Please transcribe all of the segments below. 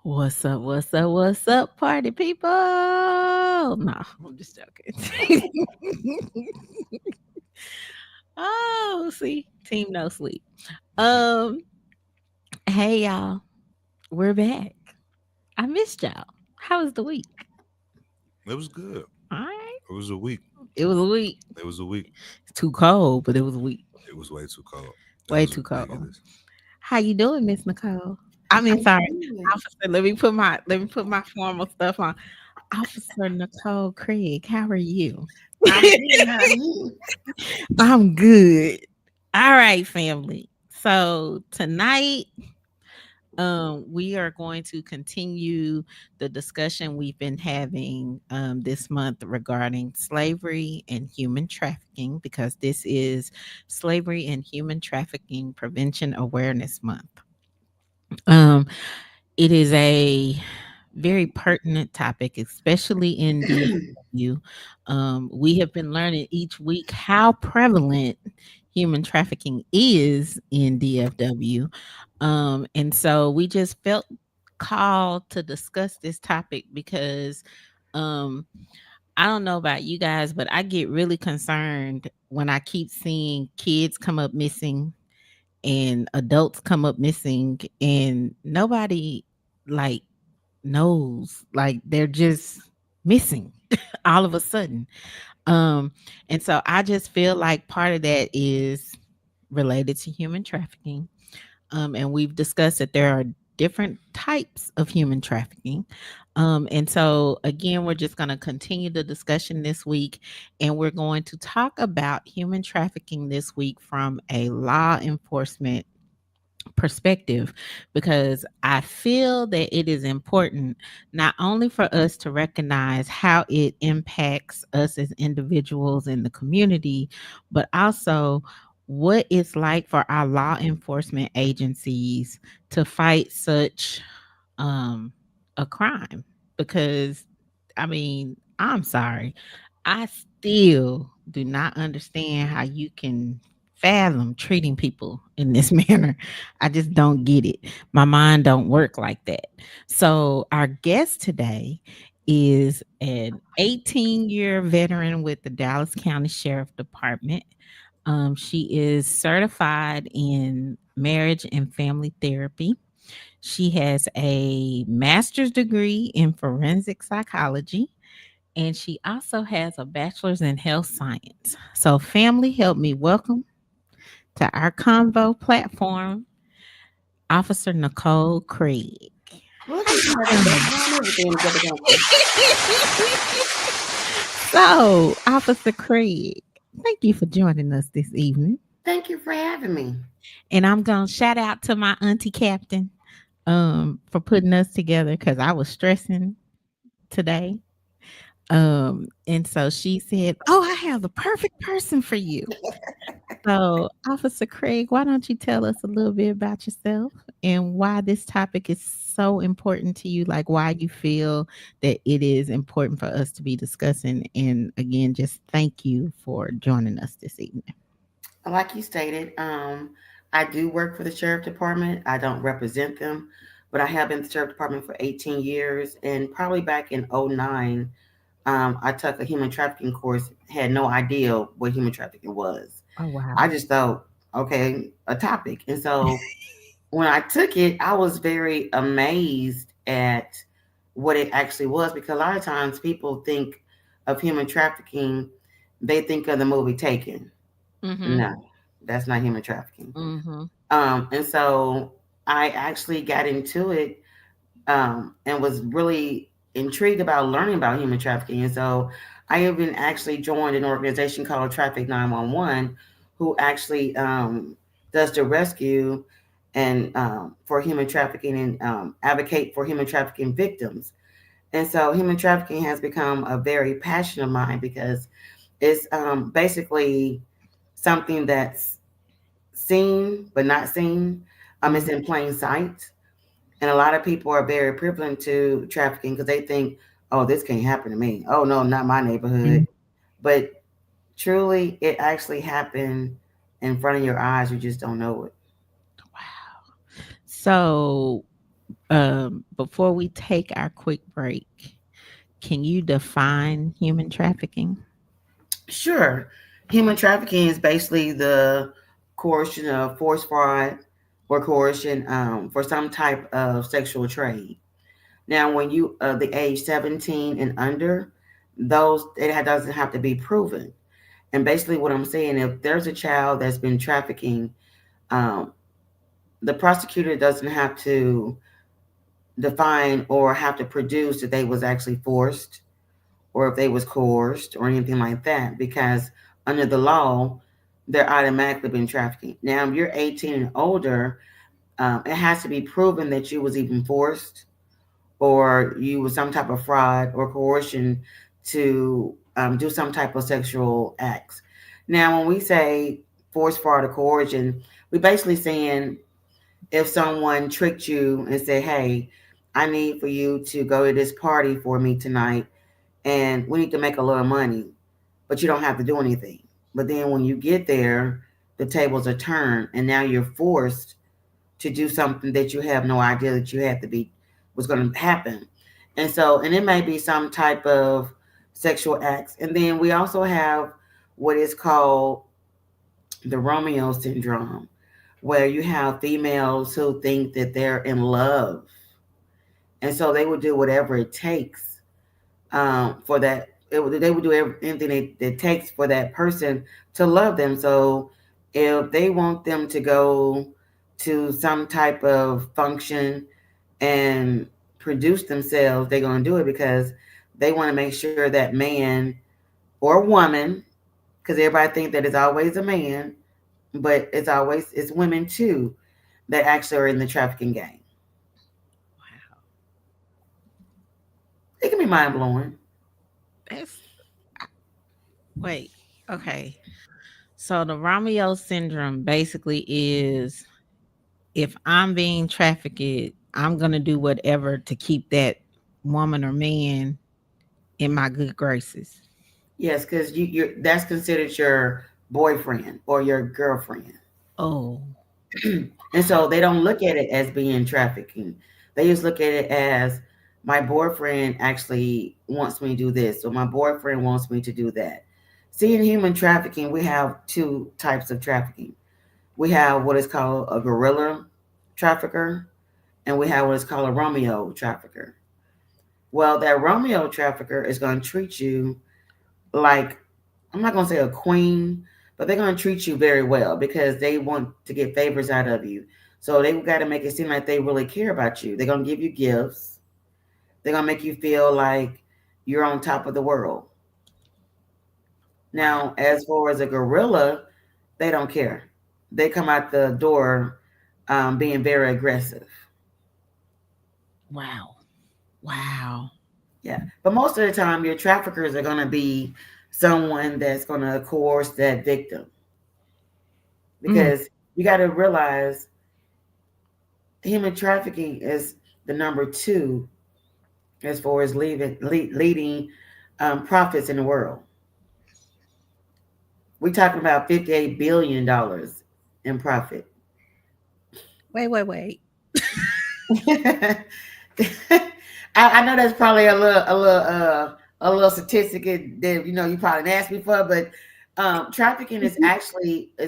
What's up? What's up? What's up, party people? No, I'm just joking. Oh, see, team no sleep. Um, hey y'all, we're back. I missed y'all. How was the week? It was good. All right, It was a week. it was a week. It was a week. It's too cold, but it was a week. It was way too cold. It Way was too cold. ridiculous. How you doing, Miss Nicole? I mean, I'm sorry, good. officer. Let me put my formal stuff on. Officer Nicole Craig, how are you? I'm good. How are you? I'm good. All right, family. So tonight, we are going to continue the discussion we've been having this month regarding slavery and human trafficking because this is Slavery and Human Trafficking Prevention Awareness Month. Um, it is a very pertinent topic, especially in DFW. We have been learning each week how prevalent human trafficking is in DFW. And so we just felt called to discuss this topic because um, I don't know about you guys, but I get really concerned when I keep seeing kids come up missing and adults come up missing and nobody like knows, like they're just missing all of a sudden. um and so I just feel like part of that is related to human trafficking. And we've discussed that there are different types of human trafficking. And so, again, we're just going to continue the discussion this week, and we're going to talk about human trafficking this week from a law enforcement perspective because I feel that it is important not only for us to recognize how it impacts us as individuals in the community, but also what it's like for our law enforcement agencies to fight such um a crime. Because I mean, I'm sorry, I still do not understand how you can fathom treating people in this manner. I just don't get it. My mind don't work like that. So our guest today is an 18-year veteran with the Dallas County Sheriff Department. She is certified in marriage and family therapy. She has a master's degree in forensic psychology, and she also has a bachelor's in health science. So, family, help me welcome to our convo platform, Officer Nicole Craig. Look at you having background everything together, don't you? So, Officer Craig, thank you for joining us this evening. Thank you for having me. And I'm going to shout out to my auntie captain for putting us together because I was stressing today. And so she said, "Oh, I have the perfect person for you." So, Officer Craig, why don't you tell us a little bit about yourself and why this topic is so important to you? Like, why you feel that it is important for us to be discussing. And again, just thank you for joining us this evening. Like you stated, I do work for the sheriff department. I don't represent them, but I have been in the sheriff department for 18 years. And probably back in '09, I took a human trafficking course, had no idea what human trafficking was. Oh, I wow. just thought, okay, a topic. And so when I took it, I was very amazed at what it actually was because a lot of times people think of human trafficking, they think of the movie Taken. Mm-hmm. No, that's not human trafficking. Mm-hmm. And so I actually got into it and was really intrigued about learning about human trafficking. And so I even actually joined an organization called Traffic 911, who actually does the rescue and for human trafficking and advocate for human trafficking victims. And so human trafficking has become a very passion of mine because it's basically something that's seen but not seen. It's in plain sight. And a lot of people are very privileged to trafficking because they think, oh, this can't happen to me. Oh, no, not my Mm-hmm. neighborhood. But truly, it actually happened in front of your eyes. You just don't know it. Wow. So Before we take our quick break, can you define human trafficking? Sure. Human trafficking is basically the coercion of force, fraud, or coercion for some type of sexual trade. Now, when you the age 17 and under, those doesn't have to be proven. And basically, what I'm saying, if there's a child that's been trafficking, um, the prosecutor doesn't have to define or have to produce that they was actually forced or if they was coerced or anything like that, because under the law, they're automatically been trafficking. Now, if you're 18 and older, it has to be proven that you was even forced or you was some type of fraud or coercion to do some type of sexual acts. Now, when we say force, fraud, or coercion, we basically saying if someone tricked you and said, "Hey, I need for you to go to this party for me tonight, and we need to make a little money, but you don't have to do anything." But then when you get there, the tables are turned, and now you're forced to do something that you have no idea that you had to be was going to happen. And so, and it may be some type of sexual acts. And then we also have what is called the Romeo syndrome, where you have females who think that they're in love. And so they will do whatever it takes for that. They would do anything it takes for that person to love them. So if they want them to go to some type of function and produce themselves, they're going to do it because they want to make sure that man or woman, because everybody thinks that it's always a man, but it's women too that actually are in the trafficking game. Wow, It can be mind blowing. that's wait. Okay, so the Romeo syndrome basically is if I'm being trafficked, I'm gonna do whatever to keep that woman or man in my good graces. Yes, because you're that's considered your boyfriend or your girlfriend. Oh, And so they don't look at it as being trafficking. They just look at it as my boyfriend actually wants me to do this, or my boyfriend wants me to do that. See, in human trafficking, we have two types of trafficking. We have what is called a guerrilla trafficker, and we have what is called a Romeo trafficker. Well, that Romeo trafficker is going to treat you like, I'm not going to say a queen, but they're going to treat you very well because they want to get favors out of you. So they got to make it seem like they really care about you. They're going to give you gifts. They're going to make you feel like you're on top of the world. wow, Now, as far as a gorilla, they don't care. They come out the door being very aggressive. wow, wow. Yeah. But most of the time, your traffickers are going to be someone that's going to coerce that victim Mm, because you got to realize human trafficking is the number two as far as leading profits in the world. We're talking about $58 billion in profit. wait. I know that's probably a little statistic that you probably didn't ask me for, but trafficking is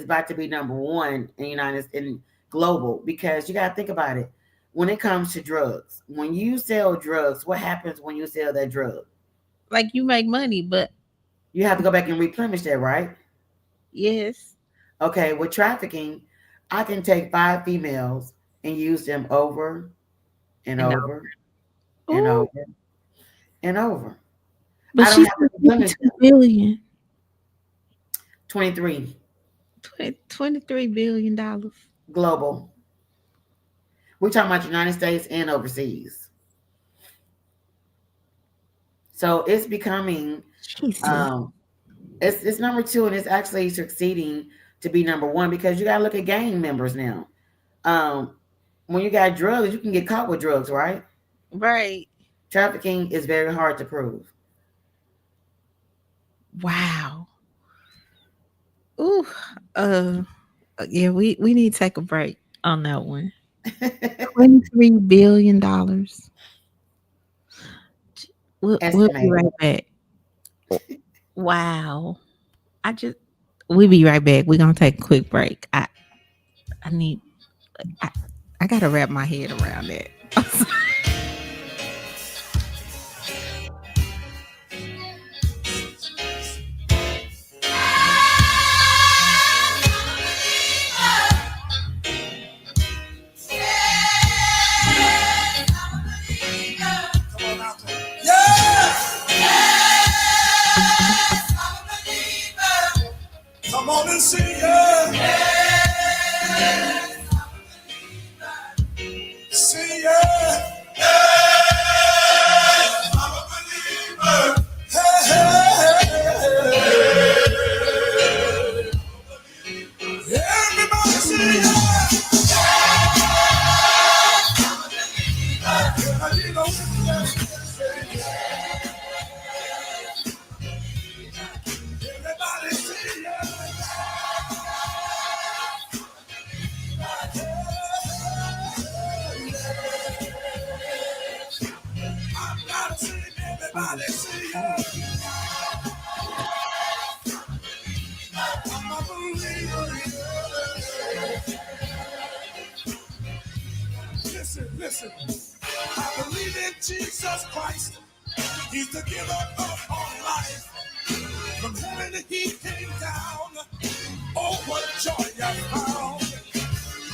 about to be number one in the in global because you got to think about it. When it comes to drugs, when you sell drugs, what happens when you sell that drug? Like you make money, but You have to go back and replenish that, right? yes, Okay, with trafficking, I can take five females and use them over and and no. over and Oh, over and over. but I don't she have to said replenish 22 them. billion. 23 $23 billion. global. We're talking about United States and overseas. So it's becoming, Jesus. um, it's number two, and it's actually succeeding to be number one because you got to look at gang members now. Um, when you got drugs, you can get caught with drugs, right? Right. Trafficking is very hard to prove. Wow. Ooh. Uh yeah, we need to take a break on that one. $23 billion. We'll be Estimate. right back. Wow. I just we'll be right back. We're gonna take a quick break. I need I, I gotta wrap my head around that. Come on and sing, yeah. Sing, yeah. I'm a believer. Hey, hey, hey. Everybody sing, yeah. I need a witness. Everybody sing, yeah. I'm not singing, everybody sing, yeah. I'm a believer. Listen, listen. I believe in Jesus Christ. He's the giver of all life. From heaven he came down. Oh, what joy I found.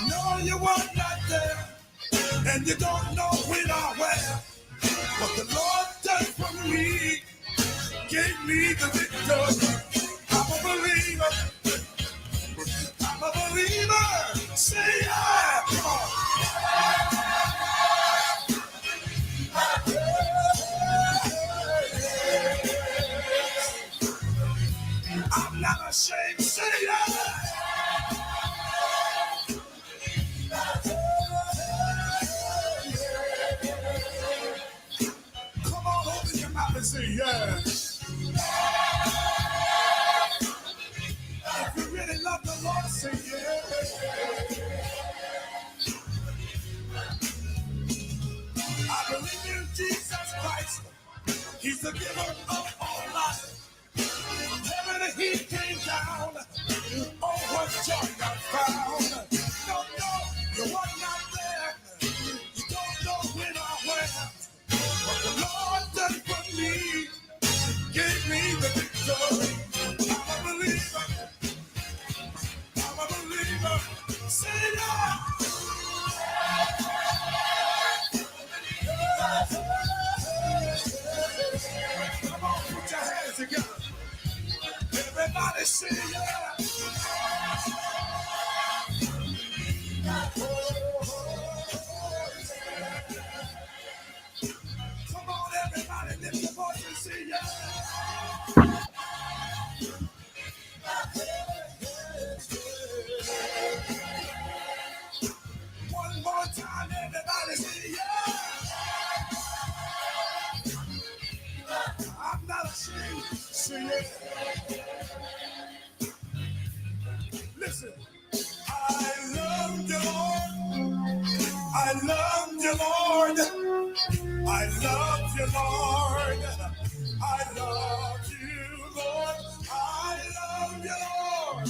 No, you were not there. And you don't know when or where. What the Lord done for me gave me the victory. I'm a believer. I'm a believer. Say yeah. Come on. I'm not ashamed. Say yeah. Come on, open your mouth and say yeah. If you really love the Lord, say yeah. I believe in Jesus Christ. He's the giver of all life. From heaven he came down. Oh, what joy I found. No, no, you were not there. You don't know when or where. What the Lord done for me gave me the victory. I'm a believer. I'm a believer. Say yeah. Come on, put your hands together. Everybody say yeah. Come on, everybody, lift your voice and say yeah. One more time, everybody say yeah. I'm not ashamed. Say it. Listen. I love you, Lord. I love you, Lord. I love you, Lord. I love you, Lord. I love you, Lord.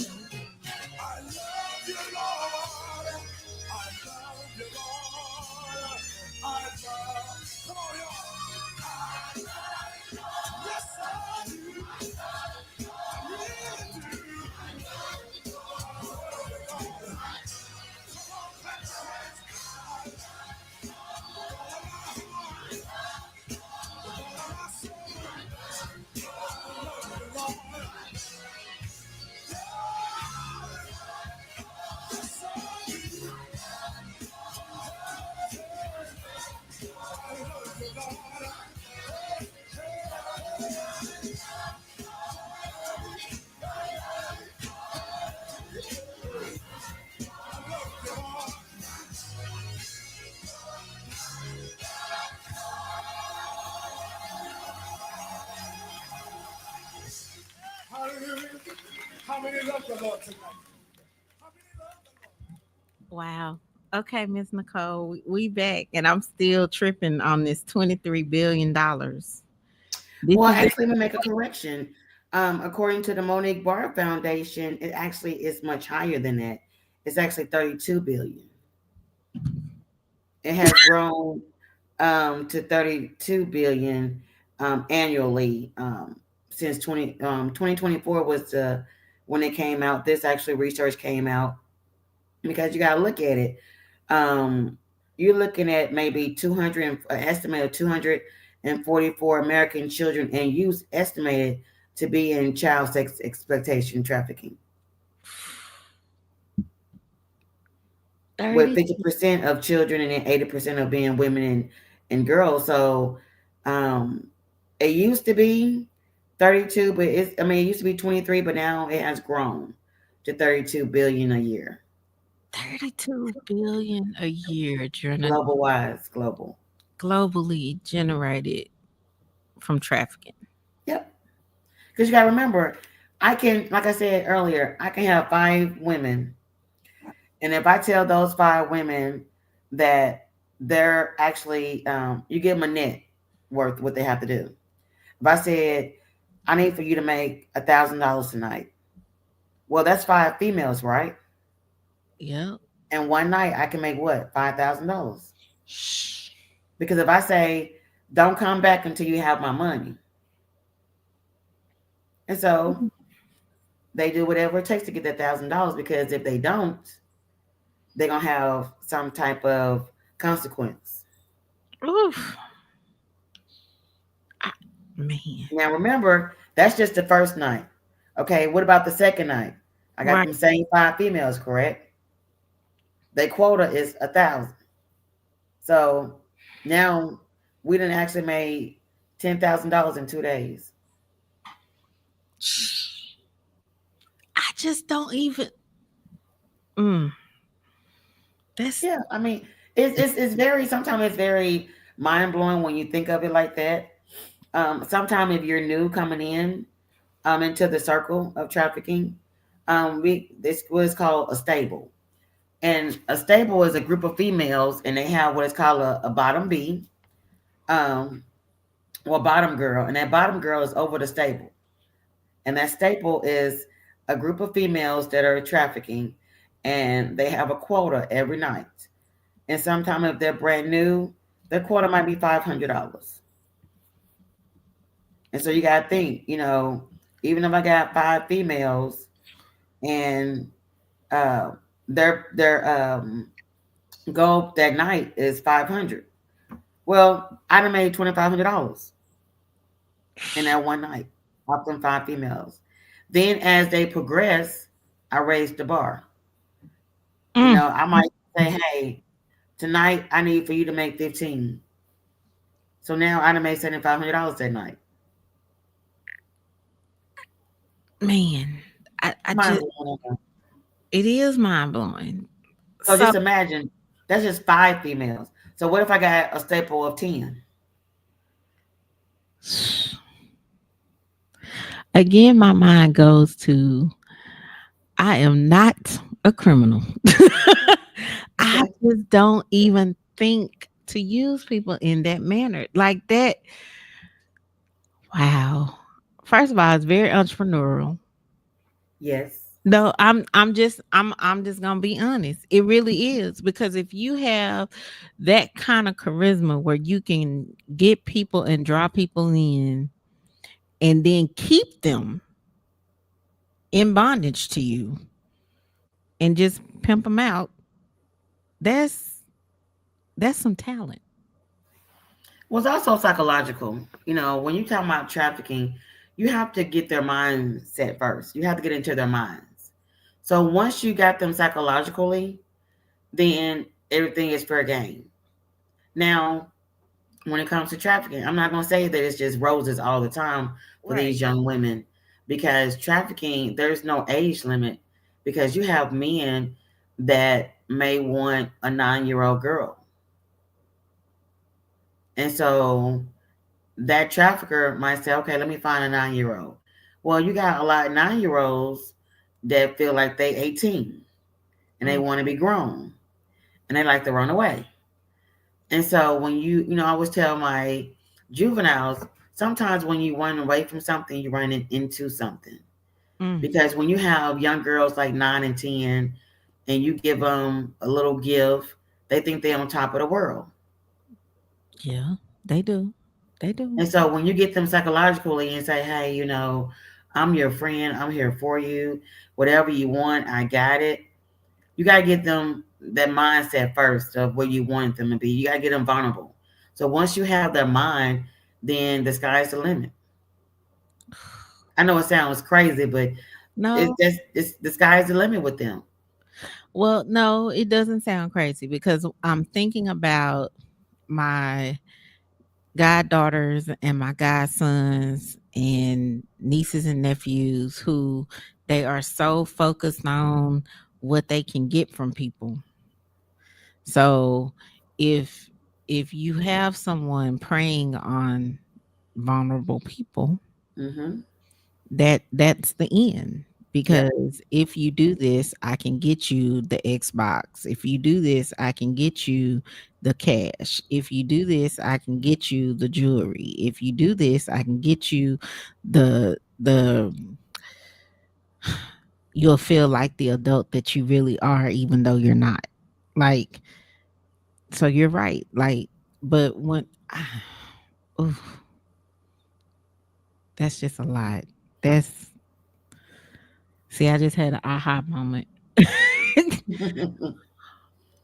I love you, Lord. I love you, Lord. I love. Come on, y'all. I love you, Lord. Yes, I do. I really do. Hallelujah. How many love the Lord tonight? How many love the Lord? Wow. Okay, Miss Nicole, we back, and I'm still tripping on this $23 billion. This Well, is it. actually, let me make a correction. According to the Monique Barr Foundation, it actually is much higher than that. It's actually 32 billion. It has grown to 32 billion annually since 2024 was the when it came out. This actually research came out because you got to look at it. Um, you're looking at maybe 200, an estimate of 244 American children and youth estimated to be in child sex exploitation trafficking, with 30. 50% of children and then 80% of being women and girls. So um, it used to be 32, but it used to be 23, but now it has grown to 32 billion a year, 32 billion a year global wise, global. globally generated from trafficking. Yep. Because you got to remember, I can, like I said earlier, I can have 5 women. And if I tell those 5 women that they're actually, you give them a net worth what they have to do. If I said, I need for you to make $1,000 tonight, well, that's 5 females, right? Yep. And one night I can make what? $5,000. Shh. Because if I say, don't come back until you have my money. And so they do whatever it takes to get that $1,000 because if they don't, they're going to have some type of consequence. Oof. I, man. Now remember, that's just the first night. Okay, what about the second night? I got Right. them same 5 females, correct? Their quota is 1,000. So now we didn't actually made $10,000 in 2 days. Shh. I just don't even. Mm, that's Yeah, I mean, it's very sometimes it's very mind blowing when you think of it like that. Sometimes if you're new coming in into the circle of trafficking, we this was called a stable. And a stable is a group of females, and they have what is called a bottom B, um, or bottom girl, and that bottom girl is over the stable, and that stable is a group of females that are trafficking, and they have a quota every night. And sometimes if they're brand new, their quota might be $500. And so you got to think, even if I got 5 females and uh, their goal that night is 500. Well, I done made $2,500 in that one night off them 5 females. Then as they progress, I raised the bar. mm, I might say, hey, tonight I need for you to make 15. So now I done made $7,500 that night. man. I Mind just blowing. it is mind blowing. So So just imagine that's just 5 females. So what if I got a staple of 10? again, my mind goes to I am not a criminal. I Okay. just don't even think to use people in that manner. Like that. Wow. First of all, it's very entrepreneurial. Yes. No, I'm just gonna be honest. It really is because if you have that kind of charisma where you can get people and draw people in and then keep them in bondage to you and just pimp them out, that's that's some talent. Well, it's also psychological. When you talk about trafficking, you have to get their mindset first. You have to get into their minds. So once you got them psychologically, then everything is fair game. Now, when it comes to trafficking, I'm not going to say that it's just roses all the time for Right. these young women because trafficking, there's no age limit because you have men that may want a 9-year-old girl. And so that trafficker might say, okay, let me find a 9-year-old. Well, you got a lot of 9-year-olds that feel like they 18 and they Mm, want to be grown. and they like to run away. And so when I always tell my juveniles, sometimes when you run away from something, you run into something. Mm, Because when you have young girls like 9 and 10, and you give them a little gift, they think they're on top of the world. yeah, they do. They do. And so when you get them psychologically and say, hey, I'm your friend, I'm here for you, whatever you want, I got it. You got to get them that mindset first of where you want them to be. You got to get them vulnerable. So once you have their mind, then the sky's the limit. I know it sounds crazy, but No, it's the sky's the limit with them. well, no, it doesn't sound crazy because I'm thinking about my goddaughters and my godsons and nieces and nephews who they are so focused on what they can get from people. So if if you have someone preying on vulnerable people, Hmm. that's the end. Yep. Because if you do this, I can get you the Xbox. If you do this, I can get you the cash. If you do this, I can get you the jewelry. If you do this, I can get you the you'll feel like the adult that you really are even though you're not. Like, so you're right. Like, but when oof, that's just a lot. That's See, I just had an aha moment.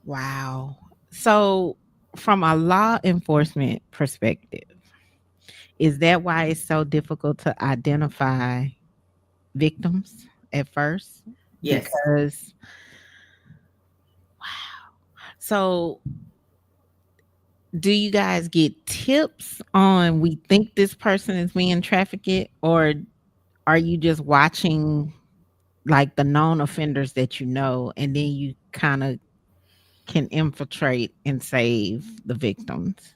Wow. So, from a law enforcement perspective, is that why it's so difficult to identify victims at first? Yes. Because, so do you guys get tips on we think this person is being trafficked, or are you just watching like the known offenders that you know, and then you kind of can infiltrate and save the victims?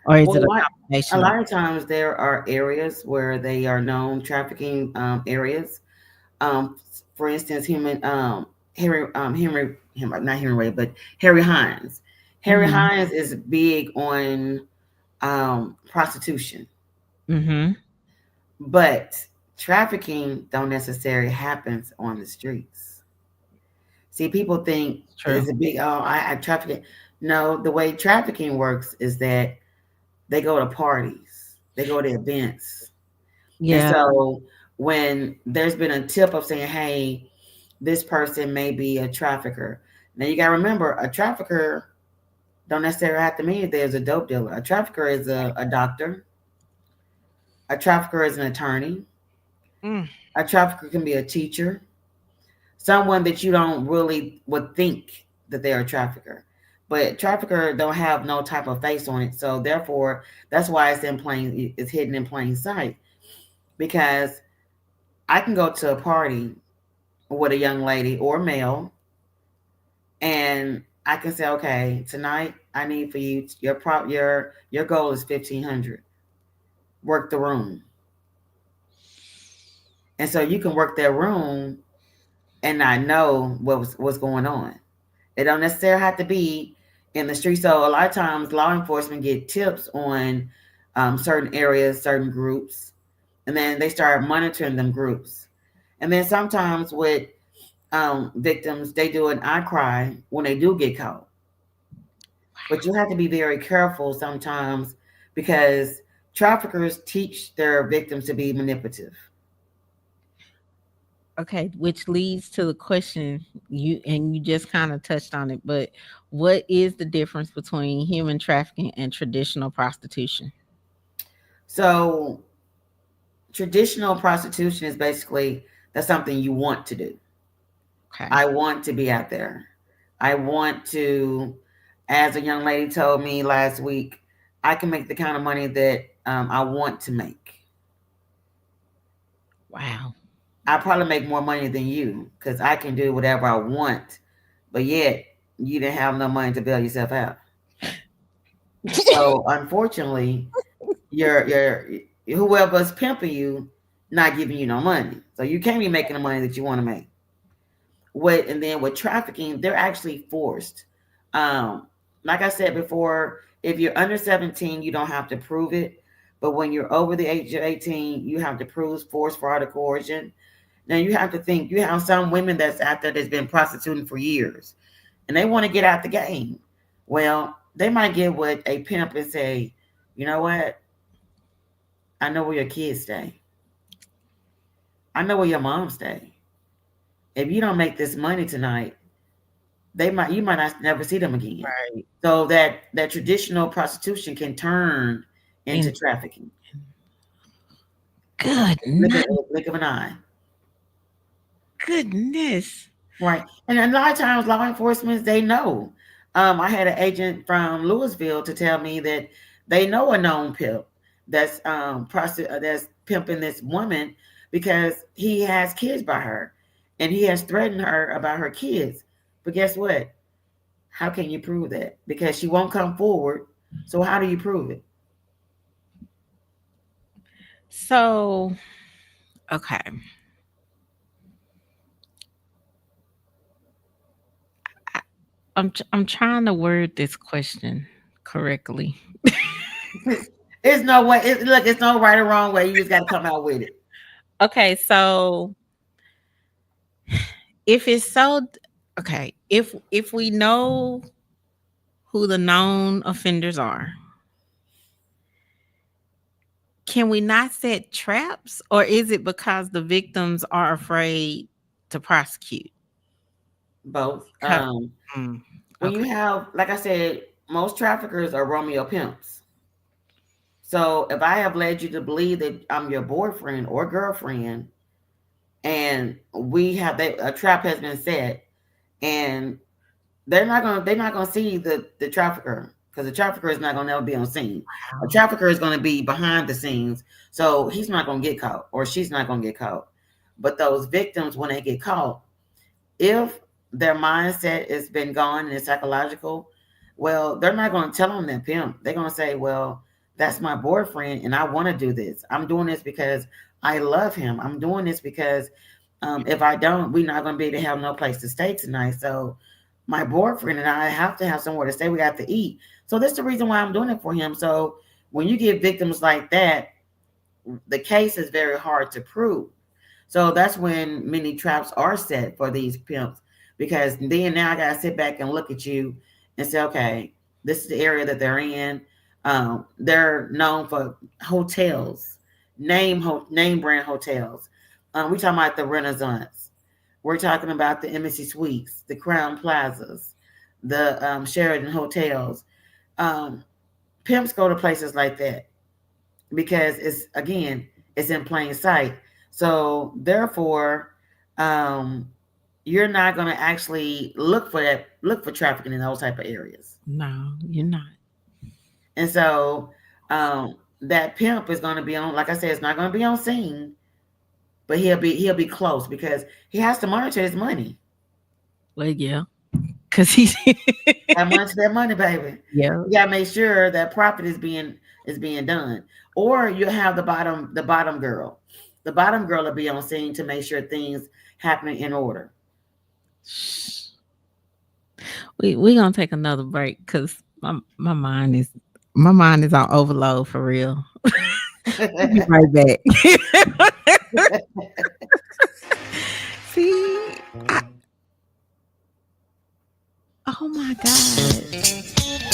Or is Well, it a a combination of lot of times there are areas where they are known trafficking areas. Um, for instance, not Henry Wade, but Harry Hines. Harry mhm, Hines is big on prostitution, mhm, but trafficking don't necessarily happens on the streets. See, people think true. it's a big I trafficking. No, the way trafficking works is that they go to parties, they go to events. And Yeah, so when there's been a tip of saying, hey, this person may be a trafficker. Now you gotta remember a trafficker don't necessarily have to mean there's a dope dealer. A trafficker is a doctor, a trafficker is an attorney, mm, a trafficker can be a teacher, someone that you don't really would think that they're a trafficker. But trafficker don't have no type of face on it. So therefore that's why it's hidden in plain sight. Because I can go to a party with a young lady or male, and I can say, okay, tonight I need for you your goal is 1,500. Work the room, and so you can work that room and not know what's going on. It don't necessarily have to be in the street. So a lot of times, law enforcement get tips on certain areas, certain groups, and then they start monitoring them groups. And then sometimes with victims, they do an outcry when they do get caught. But you have to be very careful sometimes because traffickers teach their victims to be manipulative. okay, which leads to the question you just kind of touched on it, but what is the difference between human trafficking and traditional prostitution? So traditional prostitution is basically that's something you want to do. Okay. I want to be out there. I want to, as a young lady told me last week, I can make the kind of money that I want to make. Wow. I probably make more money than you because I can do whatever I want, but yet you didn't have no money to bail yourself out. So unfortunately, your whoever's pimping you not giving you no money, so you can't be making the money that you want to make. And then with trafficking, they're actually forced. Um, like I said before, if you're under 17, you don't have to prove it. But when you're over the age of 18, you have to prove force, fraud, or coercion. Now you have to think you have some women that's out there that's been prostituting for years and they want to get out the game. Well, they might get with a pimp and say, you know what? I know where your kids stay. I know where your mom stay. If you don't make this money tonight, you might not never see them again. Right. So that traditional prostitution can turn into And trafficking. Look at goodness, the blink of an eye. goodness. Right. And a lot of times law enforcement, they know. I had an agent from Louisville to tell me that they know a known pimp that's pimping this woman because he has kids by her and he has threatened her about her kids. But guess what? How can you prove that? Because she won't come forward. So how do you prove it? So, okay. I, I'm trying to word this question correctly. It's no way. Look, it's no right or wrong way. You just got to come out with it. Okay, so if it's so okay, if we know who the known offenders are, can we not set traps or is it because the victims are afraid to prosecute? Both. 'Cause- mm, When you okay. have, like I said, most traffickers are Romeo pimps. So if I have led you to believe that I'm your boyfriend or girlfriend, and we have that a trap has been set, and they're not gonna see the trafficker because the trafficker is not gonna never be on scene. A Wow. trafficker is gonna be behind the scenes, so he's not gonna get caught or she's not gonna get caught. But those victims, when they get caught, if their mindset has been gone and it's psychological, well, they're not going to tell them that pimp. They're going to say, well, that's my boyfriend and I want to do this. I'm doing this because I love him. I'm doing this because if I don't, we're not going to be able to have no place to stay tonight. So my boyfriend and I have to have somewhere to stay. We got to eat. So that's the reason why I'm doing it for him. So when you get victims like that, the case is very hard to prove. So that's when many traps are set for these pimps because then now I gotta sit back and look at you and say, okay, this is the area that they're in. They're known for hotels, name brand hotels. We're talking about the Renaissance. We're talking about the Embassy Suites, the Crown Plazas, the Sheraton hotels. Um, Pimps go to places like that because it's in plain sight. So therefore, um, you're not going to actually look for trafficking in those type of areas. No, you're not. And so that pimp is going to be on, like I said, it's not going to be on scene, but he'll be close because he has to monitor his money. Well, yeah, because he's Got to monitor that money, baby. yeah. You got to make sure that profit is being done. Or you have the bottom girl. The bottom girl will be on scene to make sure things happening in order. We gonna take another break because my mind is on overload for real. We'll be right back. See, oh my god.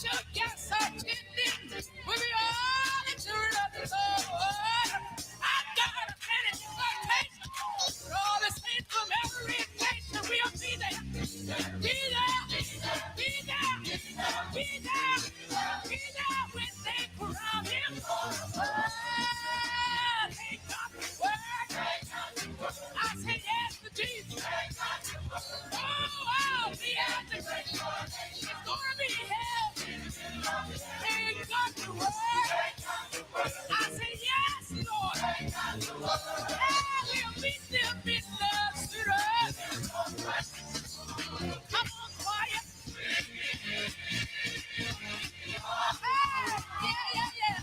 should get attended. We be all the children of the Lord. I got a manifestation. All the saints from every nation will be there. Be there. Be there. Be there. Be there when they crown him. They got the word. I say yes to Jesus. Oh, be at the great coronation. It's gonna be hell. They got the word. I say yes, Lord. We'll meet them in the city. Come on, quiet. Yeah.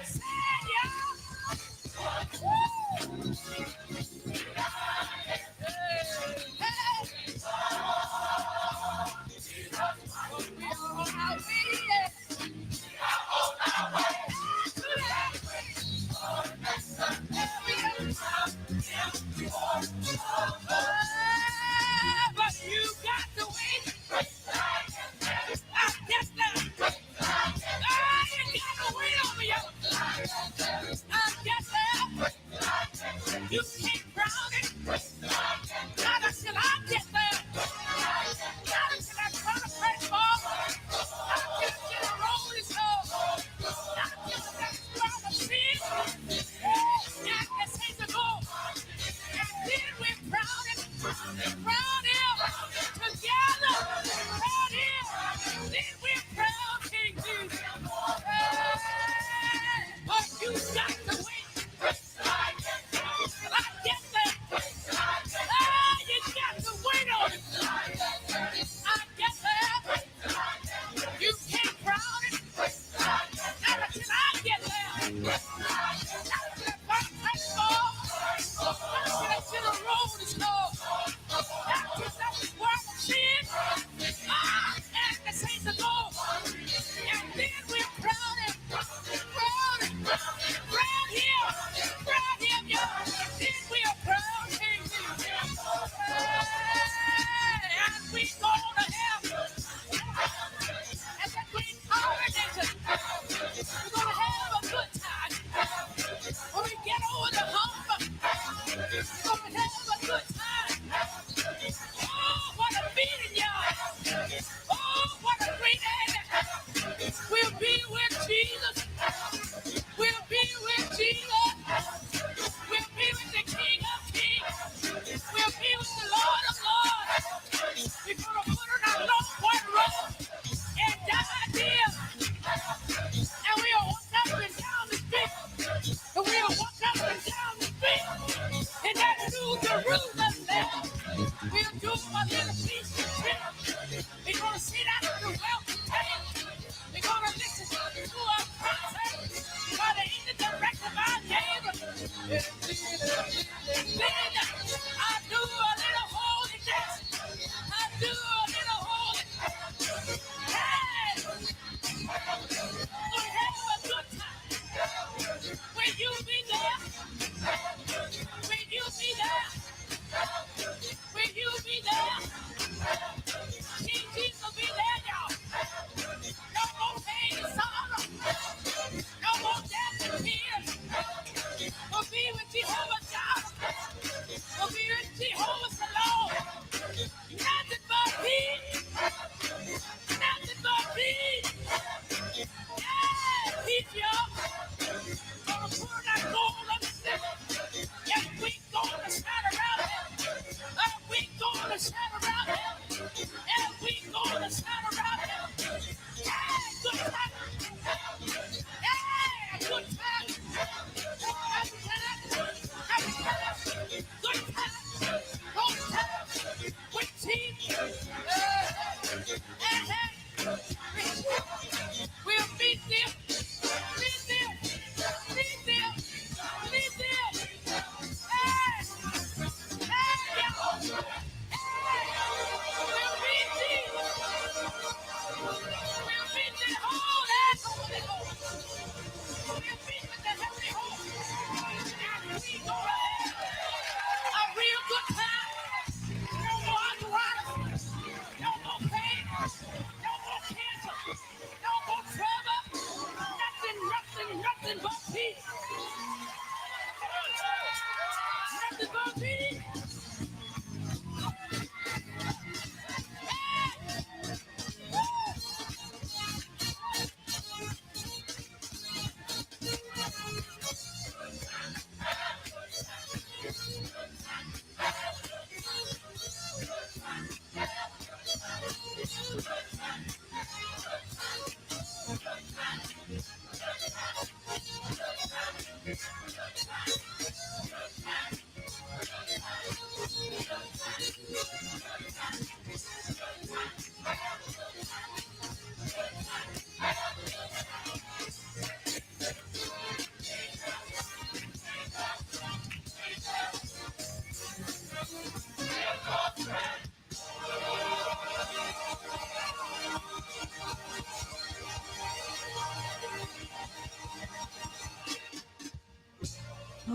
Say it, y'all. Woo! Hey. We are on our way. But you got to wait. I guess that. You got to wait on me. I guess that. You can't crown it. Not until I get there. Not until I try to pray for. Not until the road is low. Not until the strong of sin. And the saints are go. And then we crown it. Crown him together. Crown him. Then we crown King Jesus. But you got to wait. I get there. You got to wait on it. I get there. You can't crown it. Not until I get there. Not until the road is low. Not until the world of sin. And the saints are low. And then we're crowning. Crowning. Crown him. Crown him, y'all. Then we're crowning. And we gonna have as a great coronation. We're gonna have a good time. When we get over the hump, we're gonna have a good time. Oh, what a beating, y'all. Oh, what a great day. We'll be with Jesus. We'll be with Jesus. We'll be with the King of Kings. We'll be with the Lord of Lords. We're gonna put on our long white robe and die there. And we'll walk up and down the street. And we'll walk up and down the street. And that new Jerusalem there. We'll do a little piece of trip. We're gonna sit out at the welcome table. We're gonna listen to a concert by the end director of our neighbor. Then I do a little holy dance. I do a little holy. Hey, we have a good time. Will you be there? Will you be there? Will you be there? King Jesus will be there, y'all. No more pain and sorrow. No more death and tears. We'll be with Jehovah God. We'll be with Jehovah Shalom. Nothing but peace. Nothing but peace. Yeah, peace, y'all. Gonna pour that gold on the city. And we gonna shine around him. And we gonna shine around him. And we gonna shine around him. Yeah, good time. Yeah, good time. Happy time. Happy time. Good time. Good time. With Jesus. We'll be there. Be there. Be there. Be there. Hey. Hey, y'all. Hey. We'll be there. We'll be there.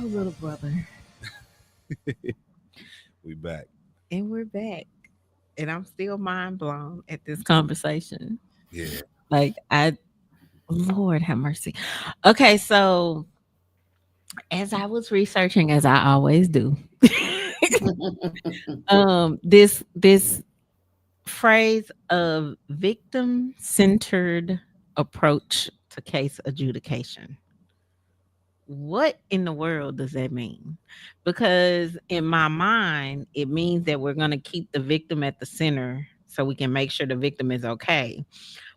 Oh, little brother. We back. And we're back. And I'm still mind blown at this conversation. Yeah. Like, Lord have mercy. Okay, so as I was researching, as I always do, this phrase of victim centered approach to case adjudication. What in the world does that mean? Because in my mind, it means that we're going to keep the victim at the center so we can make sure the victim is okay.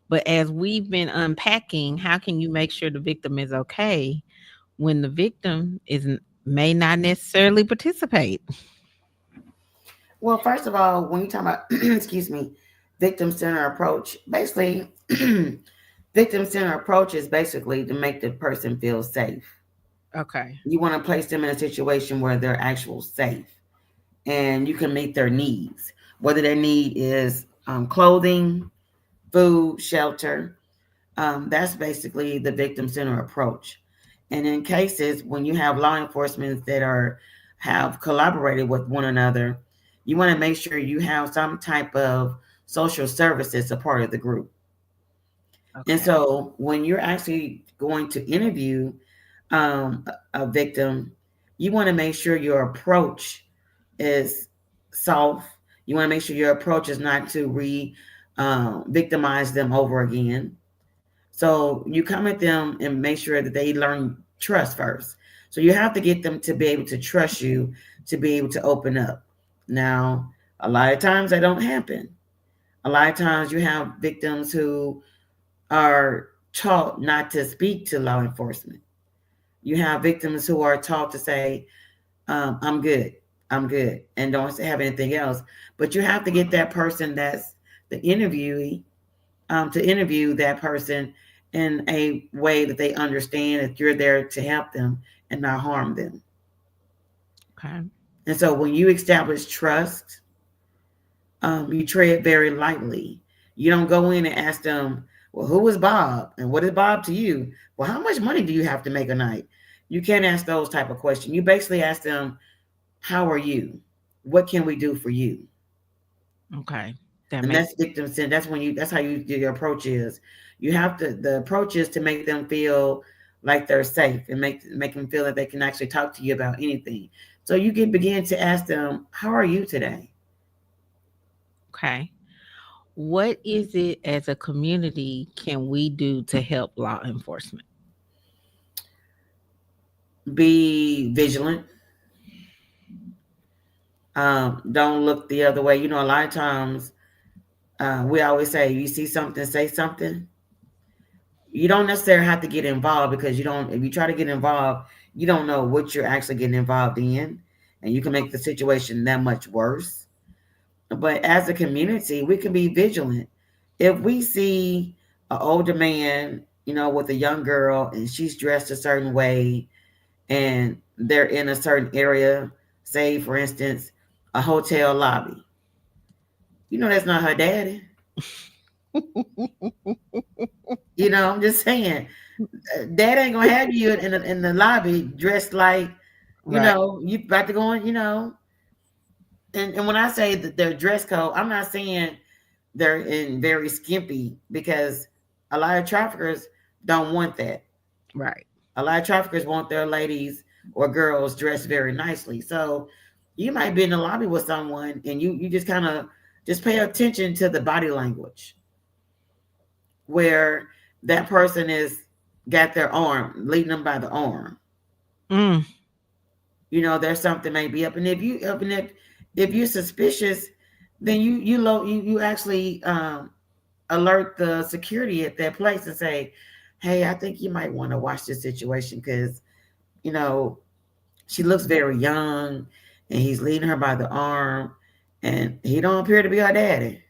But as we've been unpacking, how can you make sure the victim is okay when the victim may not necessarily participate? Well, first of all, when you talk about, excuse me, victim centered approach, basically, victim centered approach is basically to make the person feel safe. Okay. You want to place them in a situation where they're actual safe and you can meet their needs, whether their need is clothing, food, shelter. That's basically the victim centered approach. And in cases when you have law enforcement that are have collaborated with one another, you want to make sure you have some type of social service as a part of the group. And Okay. so when you're actually going to interview a victim, you want to make sure your approach is soft. You want to make sure your approach is not to victimize them over again. So you come at them and make sure that they learn trust first. So you have to get them to be able to trust you to be able to open up. Now, a lot of times that don't happen. A lot of times you have victims who are taught not to speak to law enforcement. You have victims who are taught to say, I'm good, I'm good, and don't have anything else. But you have to get that person that's the interviewee to interview that person in a way that they understand that you're there to help them and not harm them. Okay. And so when you establish trust, you tread very lightly. You don't go in and ask them, well, who is Bob? And what is Bob to you? Well, how much money do you have to make a night? You can't ask those type of questions. You basically ask them, how are you? What can we do for you? Okay. That And makes that's victim sin. That's when you. That's how you your approach is. You have to. The approach is to make them feel like they're safe and make them feel that they can actually talk to you about anything. So you can begin to ask them, "How are you today?" okay. What is it as a community can we do to help law enforcement? Be vigilant. Don't look the other way. You know, a lot of times we always say, "You see something, say something." You don't necessarily have to get involved because you don't. If you try to get involved, you don't know what you're actually getting involved in, and you can make the situation that much worse. But as a community, we can be vigilant. If we see an older man, with a young girl, and she's dressed a certain way, and they're in a certain area, say for instance, a hotel lobby, that's not her daddy. I'm just saying, dad ain't gonna have you in the lobby dressed like, Right. you about to go in, and when I say that their dress code, I'm not saying they're in very skimpy because a lot of traffickers don't want that. Right. A lot of traffickers want their ladies or girls dressed very nicely. So you might be in the lobby with someone and you just kind of just pay attention to the body language where that person is got their arm, leading them by the arm. Mm, There's something may be up. And if you're suspicious, then you actually alert the security at that place and say, hey, I think you might want to watch this situation because you know she looks very young and he's leading her by the arm and he don't appear to be her daddy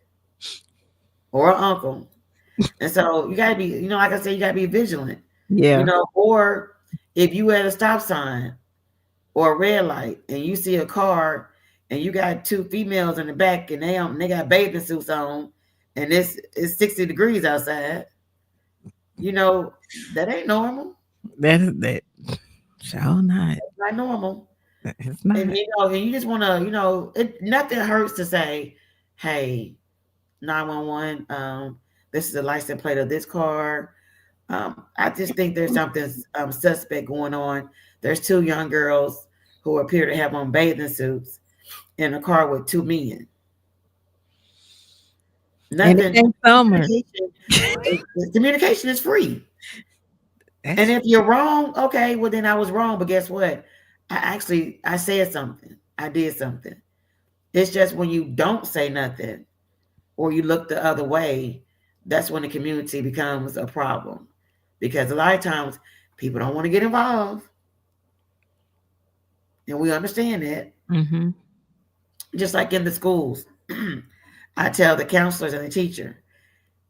or her uncle. And so you gotta be, like I said, you gotta be vigilant. yeah. Or if you at a stop sign or a red light and you see a car and you got two females in the back and they got bathing suits on and it's 60 degrees outside, you know, that ain't normal. That is that. Sure not. It's not normal. It's And not. and you just want to, nothing hurts to say, "Hey, 911, this is the license plate of this car." I just think there's something suspect going on. There's two young girls who appear to have on bathing suits in a car with two men. And it Nothing. ain't summer. Communication is free. And That's if you're wrong, okay, well then I was wrong. But guess what? I said something. I did something. It's just when you don't say nothing or you look the other way, that's when the community becomes a problem. Because a lot of times people don't want to get involved. And we understand that. mm-hmm. Just like in the schools. I tell the counselors and the teacher,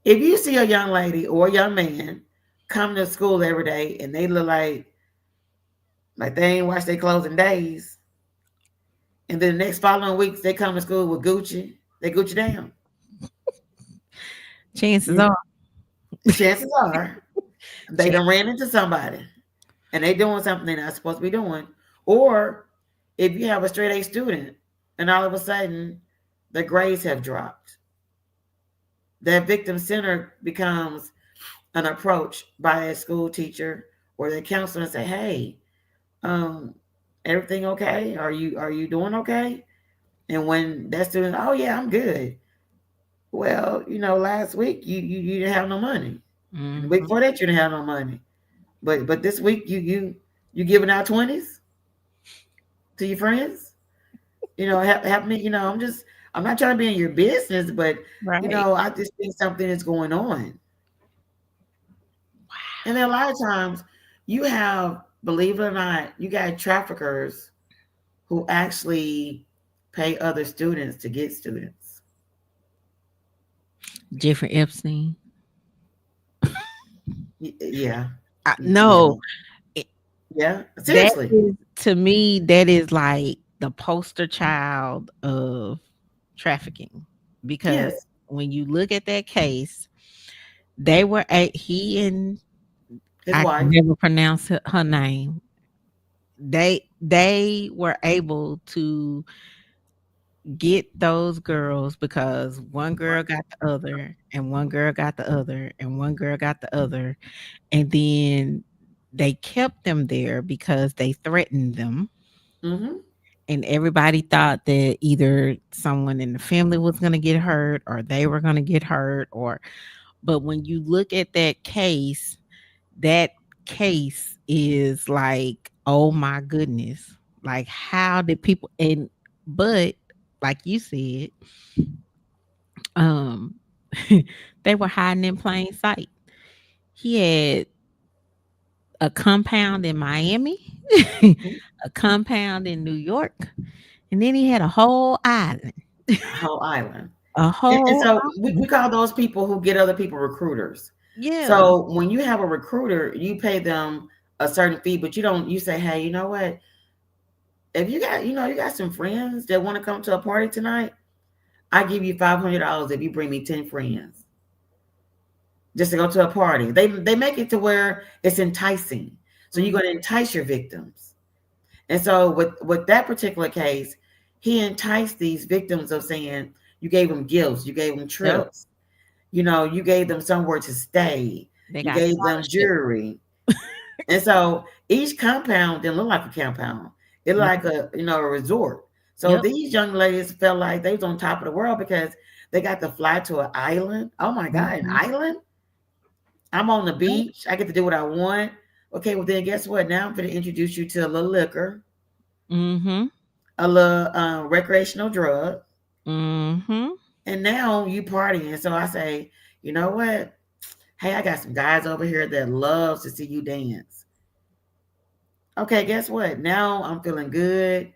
if you see a young lady or a young man come to school every day and they look like they ain't washed their clothes in days, and then the next following weeks they come to school with Gucci, they Gucci down. Chances You, are. chances are they Chan- done ran into somebody and they doing something they're not supposed to be doing. Or if you have a straight A student and all of a sudden the grades have dropped, that victim center becomes an approach by a school teacher or the counselor and say, "Hey, um, everything okay? Are you doing okay?" And when that student, "Oh yeah, I'm good." Well, last week you didn't have no money. And the week mhm. before that you didn't have no money. But this week you giving out 20s to your friends. Help me. I'm not trying to be in your business, but Right. I just think something is going on. And then a lot of times you have, believe it or not, you got traffickers who actually pay other students to get students. Jeffrey Epstein. Yeah, yeah, No, it- yeah. that Seriously, is to me, that is like the poster child of trafficking. Because yes. when you look at that case, they were he and His I can wife. never pronounce her name. They were able to get those girls because one girl got the other, and one girl got the other, and one girl got the other, and then they kept them there because they threatened them, Mm-hmm. and everybody thought that either someone in the family was going to get hurt or they were going to get hurt, or but when you look at that case is like, oh my goodness, like how did people, and but like you said, um they were hiding in plain sight. He had a compound in Miami, a compound in New York, and then he had a whole island. Whole island. A And whole so we island. call those people who get other people recruiters. Yeah. So when you have a recruiter, you pay them a certain fee, but you say, "Hey, you know what? If you got some friends that want to come to a party tonight, I give you $500 if you bring me 10 friends just to go to a party." They make it to where it's enticing. So you're Mhm. going to entice your victims. And so with that particular case, he enticed these victims of saying you gave them gifts, you gave them Yep. trips, you gave them somewhere to stay, They you got gave them scholarship. jewelry. And so each compound didn't look like a compound. It looked No. like a resort. So Yep. these young ladies felt like they was on top of the world because they got to fly to an island. Oh my God, an Mhm. island? I'm on the Yep. beach. I get to do what I want. Okay, well then guess what? Now I'm going to introduce you to a little liquor, Mhm. a little recreational drug, Mhm. and now you partying. So I say, you know what? Hey, I got some guys over here that loves to see you dance. Okay, guess what? Now I'm feeling good.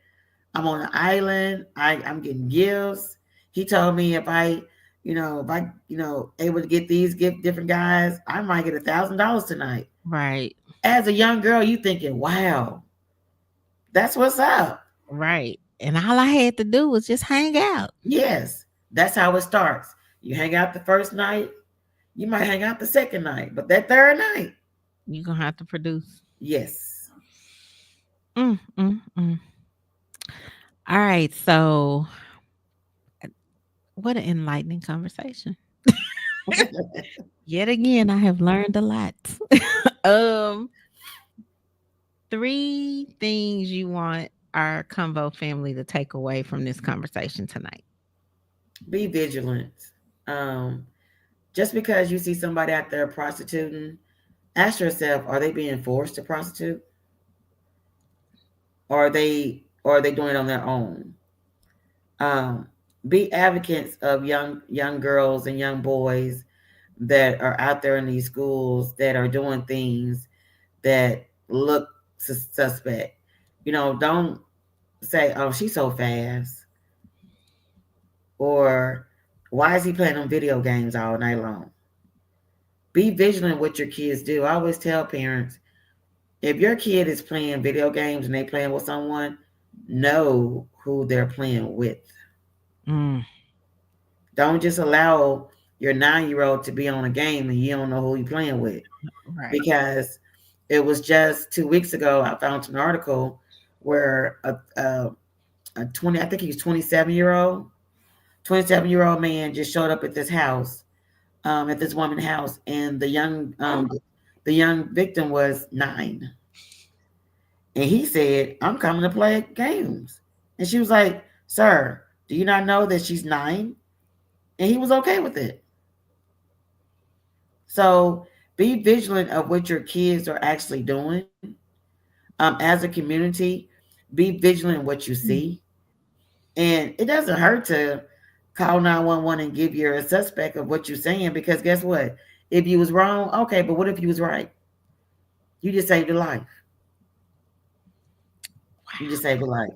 I'm on an island. I'm getting gifts. He told me if I able to get these gift different guys, I might get $1,000 tonight. Right. As a young girl, you thinking, wow, that's what's up. Right. And all I had to do was just hang out. Yes, that's how it starts. You hang out the first night, you might hang out the second night, but that third night, You're gonna have to produce. yes. Mm. All right. So, what an enlightening conversation. Yet again, I have learned a lot. um, Three things you want our Convo family to take away from this conversation tonight. Be vigilant. Um, just because you see somebody out there prostituting, ask yourself: Are they being forced to prostitute, or are they doing it on their own? Um, be advocates of young girls and young boys that are out there in these schools that are doing things that look suspect. Don't say, "Oh, she's so fast," or "Why is he playing on video games all night long?" Be vigilant what your kids do. I always tell parents, if your kid is playing video games and they playing with someone, know who they're playing with. Mm, Don't just allow your 9-year-old to be on a game and you don't know who you're playing with. right. Because it was just 2 weeks ago, I found an article where a 20, I think he was 27-year old man just showed up at this house, at this woman's house, and the young victim was 9. And he said, "I'm coming to play games." And she was like, "Sir, do you not know that she's 9?" And he was okay with it. So be vigilant of what your kids are actually doing. As a community, be vigilant in what you Mm, see. And it doesn't hurt to call 911 and give your suspect of what you're saying, because guess what? If you was wrong, okay, but what if you was right? You just saved a life. You just saved a life.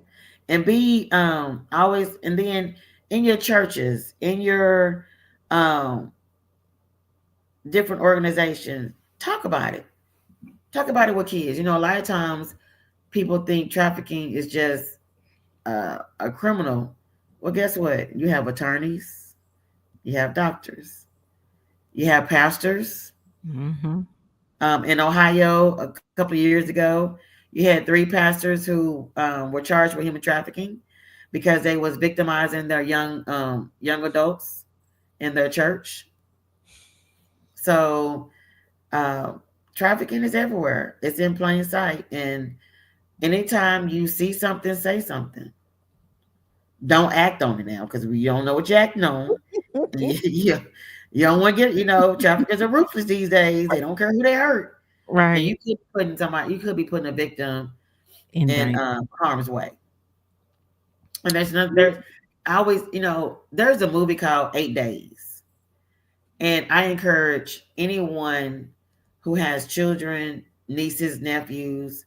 And be always, and then in your churches, in your um different organizations, talk about it. Talk about it with kids. A lot of times people think trafficking is just a criminal. Well, guess what? You have attorneys, you have doctors, you have pastors. mhm. In Ohio, a couple of years ago, you had 3 pastors who were charged with human trafficking because they was victimizing their young adults in their church. So uh, trafficking is everywhere. It's in plain sight, and anytime you see something, say something. Don't act on it now, because you don't know what you're acting on. You don't want to get, traffickers are ruthless these days. They don't care who they hurt. And Right. you could be putting a victim In in danger. harm's way. And there's I always, there's a movie called 8 Days. And I encourage anyone who has children, nieces, nephews,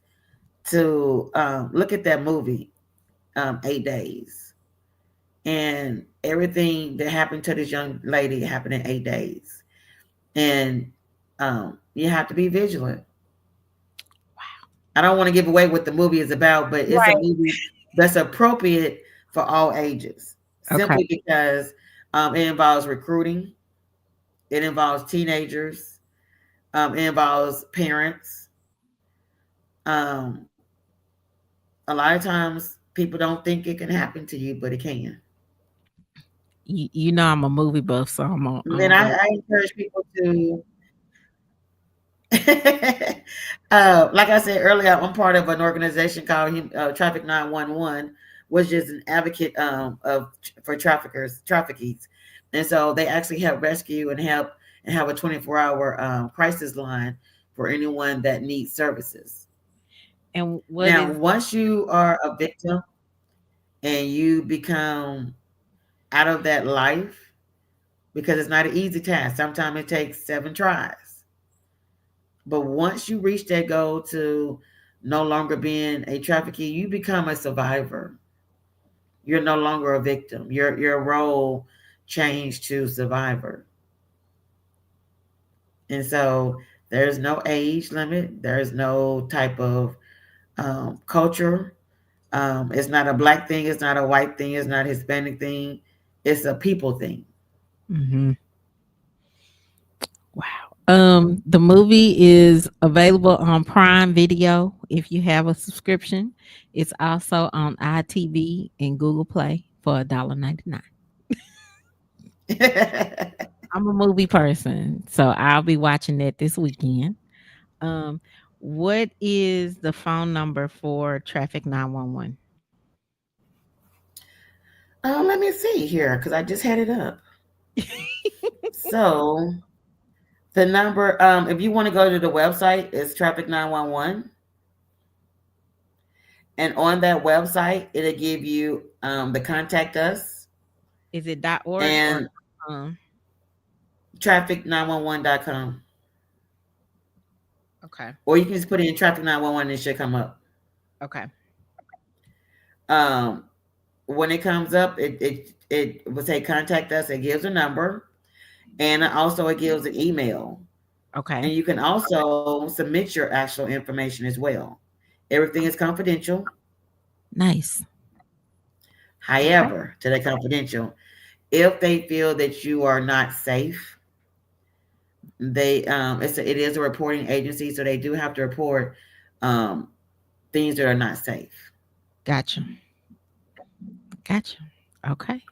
to look at that movie, 8 Days. And everything that happened to this young lady happened in 8 days. And you have to be vigilant. I don't want to give away what the movie is about, but it's a Right. movie that's appropriate for all ages, Okay. simply because it involves recruiting, it involves teenagers, it involves parents. Um, a lot of times, people don't think it can happen to you, but it can. You know I'm a movie buff, so And I'm then gonna go. I encourage people to like I said earlier, I'm part of an organization called Traffic 911, which is an advocate for traffickees, and so they actually help rescue and help and have a 24-hour crisis line for anyone that needs services. And what Now, is once you are a victim and you become out of that life, because it's not an easy task. Sometimes it takes 7 tries. But once you reach that goal to no longer being a trafficker, you become a survivor. You're no longer a victim. Your role changed to survivor. And so there's no age limit. There's no type of culture. It's not a black thing. It's not a white thing. It's not a Hispanic thing. It's a people thing. mhm. Wow. The movie is available on Prime Video if you have a subscription. It's also on ITV and Google Play for $1.99. I'm a movie person, so I'll be watching that this weekend. Um, what is the phone number for Traffic 911? Let me see here because I just had it up. So the number, if you want to go to the website, is Traffic 911, and on that website, it'll give you the contact us Is it .org or and .com? traffic911.com, Okay. or you can just put in Traffic 911 and it should come up. Okay. Um, when it comes up, it will say contact us. It gives a number, and also it gives an email, Okay. and you can also submit your actual information as well. Everything is confidential. Nice. Okay. However, to the confidential, if they feel that you are not safe, they it is a reporting agency, so they do have to report um things that are not safe. Gotcha. Gotcha. Okay.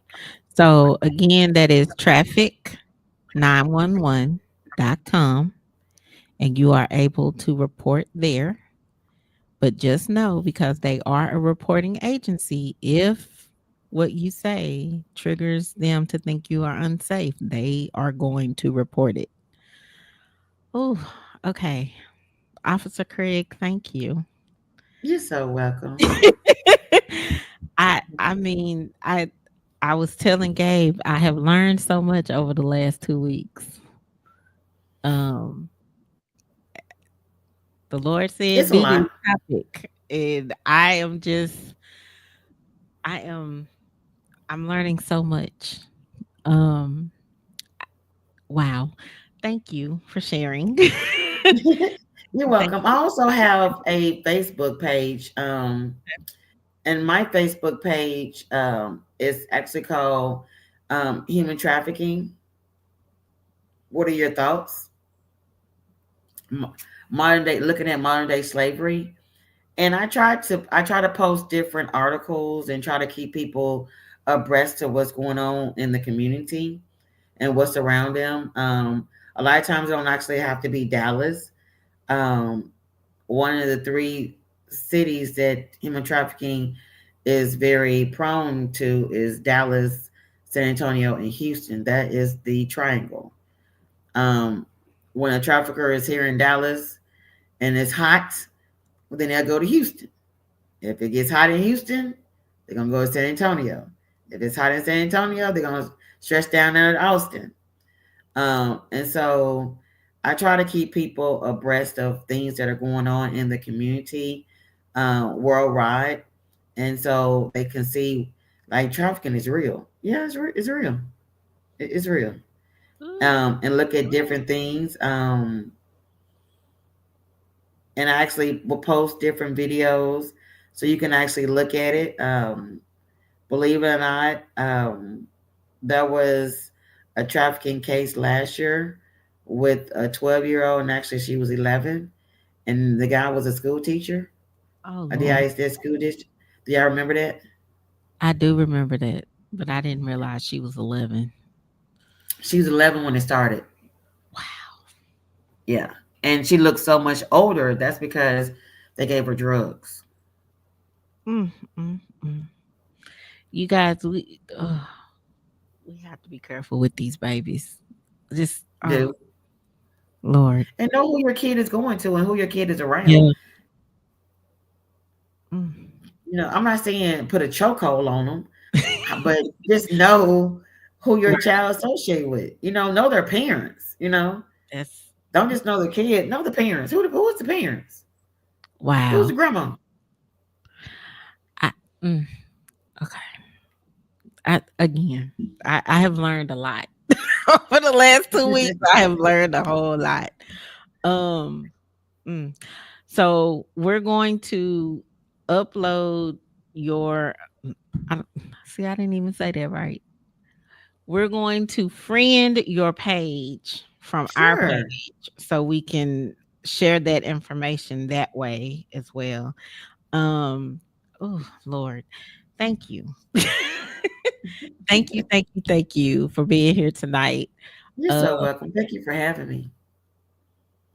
So again, that is traffic911.com, and you are able to report there. But just know, because they are a reporting agency, if what you say triggers them to think you are unsafe, they are going to report it. Oh, okay. Officer Craig, thank you. You're so welcome. I was telling Gabe, I have learned so much over the last 2 weeks. Um, the Lord said, It's a "Do this lot. topic," and I am, I'm learning so much. Um, wow, thank you for sharing. You're Thank welcome. I you. also have a Facebook page. And my Facebook page is actually called Human Trafficking. What are your thoughts? Modern day, looking at modern day slavery. And I try to post different articles and try to keep people abreast to what's going on in the community and what's around them. A lot of times it don't actually have to be Dallas. Um, one of the three cities that human trafficking is very prone to is Dallas, San Antonio, and Houston. That is the triangle. Um, when a trafficker is here in Dallas and it's hot, well, then they'll go to Houston. If it gets hot in Houston, they're gonna go to San Antonio. If it's hot in San Antonio, they're gonna stretch down there at Austin. And so I try to keep people abreast of things that are going on in the community worldwide. And so they can see like trafficking is real. Yeah, it's real. It's real. Ooh, And look at different things. And I actually will post different videos so you can actually look at it. Believe it or not, there was a trafficking case last year with a 12-year-old, and actually she was 11, and the guy was a school teacher. oh A Lord, DIS school district. Do y'all remember that? I do remember that, but I didn't realize she was 11. She was 11 when it started. Wow. Yeah. And she looked so much older. That's because they gave her drugs. Mm, mm, mm. You guys, we have to be careful with these babies. Just, oh Do. Lord, And know who your kid is going to and who your kid is around. yeah. Mm. I'm not saying put a chokehold on them, but just know who your Right. child associate with. Know their parents. That's Don't just know the kid. Know the parents. Who is the parents? Who's the wow. grandma? I mm, okay. Again, I have learned a lot over the last 2 weeks. I have learned a whole lot. Um, mm. So we're going to upload your. I, don't- see, I didn't even say that right. We're going to friend your page from our Sure. page so we can share that information that way as well. Um, oh Lord, thank you. Thank you for being here tonight. You're Uh, so welcome. Thank you for having me.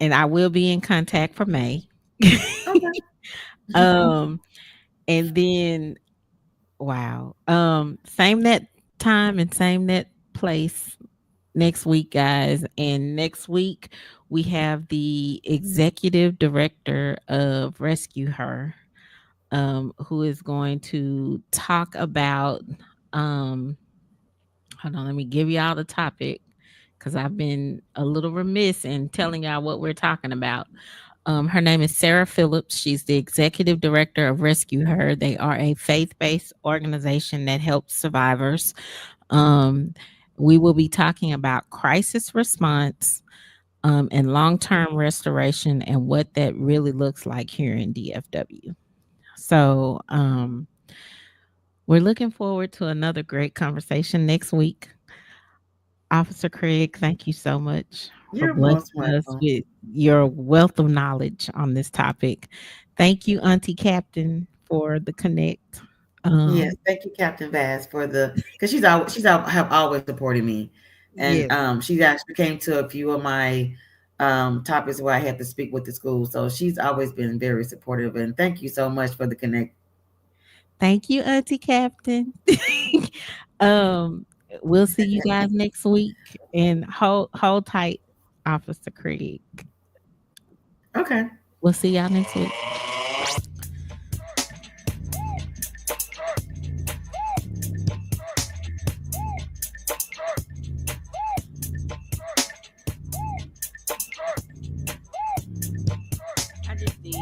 and I will be in contact for May. Okay. um, and then wow. Same that time and same that place next week, guys. And next week we have the executive director of Rescue Her, who is going to talk about um hold on, let me give y'all the topic because I've been a little remiss in telling y'all what we're talking about. Her name is Sarah Phillips. She's the executive director of Rescue Her. They are a faith based organization that helps survivors. Um, we will be talking about crisis response and long term restoration and what that really looks like here in DFW. So, we're looking forward to another great conversation next week. Officer Craig, thank you so much for You're most blessing us welcome. with your wealth of knowledge on this topic. Thank you, Auntie Captain, for the connect. Yes, Um, thank you, Captain Bass, for the because have always supported me, and yes, she actually came to a few of my topics where I had to speak with the school. So she's always been very supportive, and thank you so much for the connect. thank you, Auntie Captain. um, we'll see you guys next week, and hold tight, Officer Craig. Okay. We'll see y'all next week. I just did.